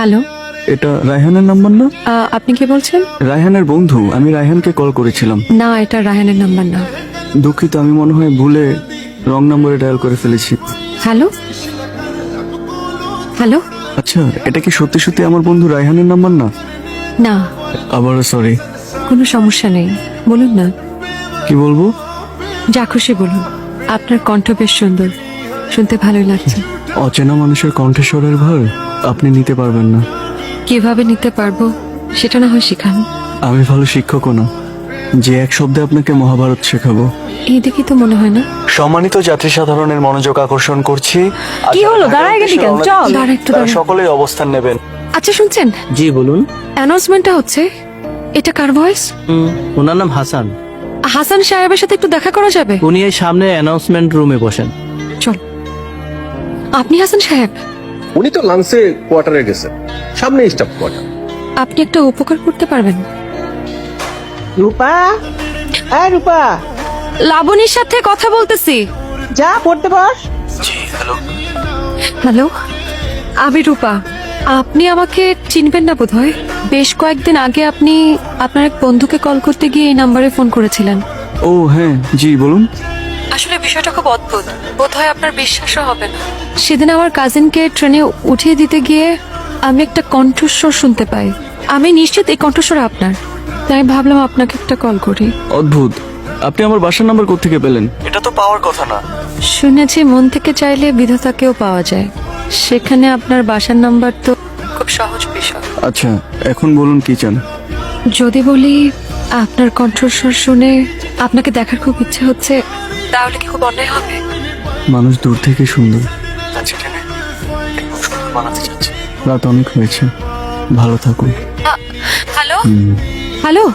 Hello, এটা রায়হানের number না? আপনি কি বলছেন? রায়হানের বন্ধু, আমি রায়হানকে কল করেছিলাম। না, এটা রায়হানের নাম্বার না। দুঃখিত, আমি মনে হয় ভুলে রং নাম্বারে ডায়াল করে ফেলেছি। Hello hello. আচ্ছা, এটা কি সত্যি সত্যি আমার বন্ধু রায়হানের নাম্বার না? না, আবারও সরি। কোনো সমস্যা নেই, বলুন না। কি বলবো? যা খুশি বলুন। আপনার কণ্ঠ বেশ সুন্দর, শুনতে ভালোই লাগছে। অচেনা মানুষের কণ্ঠস্বরের ভার আপনি নিতে পারবেন না। কিভাবে নিতে পারবো সেটা না হয় শেখান। আমি ভালো শিক্ষকও না যে এক শব্দে আপনাকে মহাভারত শেখাবো। এই দেখি তো মনে হয় না। সম্মানিত যাত্রী সাধারণের মনোযোগ আকর্ষণ করছি। কি হলো? দাঁড়ায় গেলি কেন? চল। দাঁড়া একটু তারা দাঁড়া। সকলেই অবস্থান নেবেন। আচ্ছা শুনছেন, জি বলুন। অ্যানাউন্সমেন্টটা হচ্ছে। এটা কার ভয়েস? ওনার নাম হাসান। হাসান সাহেবের সাথে একটু দেখা করা যাবে? উনি এই সামনে অ্যানাউন্সমেন্ট রুমে বসেন। চল। আপনি হাসান সাহেব? উনি তো লাংসে কোয়ার্টারে গেছে, সামনে স্টাফ কোয়ার্টার। আপনি একটা উপকার করতে পারবেন? রূপা, হ্যাঁ রূপা, লাবণীর সাথে কথা বলতেছি। যা পড়তে বস। হ্যালো, আমি রূপা। আপনি আমাকে চিনবেন না বোধহয়। বেশ কয়েকদিন আগে আপনি আপনার এক বন্ধুকে কল করতে গিয়ে এই নাম্বারে ফোন করেছিলেন। ও হ্যাঁ, জি বলুন। আসলে বিষয়টা খুব অদ্ভুত, বোধহয় আপনার বিশ্বাসও হবে না। সেদিন আমার কাজিনকে ট্রেনে উঠিয়ে দিতে গিয়ে আমি একটা কণ্ঠস্বর শুনতে পাই। আমি নিশ্চিত এই কণ্ঠস্বর আপনার, তাই ভাবলাম আপনাকে একটা কল করি। অদ্ভুত, আপনি আমার বাসার নাম্বার কোত্থেকে পেলেন? এটা তো পাওয়ার কথা না। শুনেছি মন থেকে চাইলে বিধাতাকেও পাওয়া যায়, সেখানে আপনার বাসার নাম্বার তো খুব সহজ বিষয়। আচ্ছা, এখন বলুন কি চান? যদি বলি আপনার কণ্ঠস্বর শুনে আপনাকে দেখার খুব ইচ্ছে হচ্ছে, তাহলে কি খুব অন্যায় হবে? মানুষ দূর থেকে সুন্দর। বানাতে চাচ্ছি। রাত অনেক হয়েছে, ভালো থাকুন। Hello hello.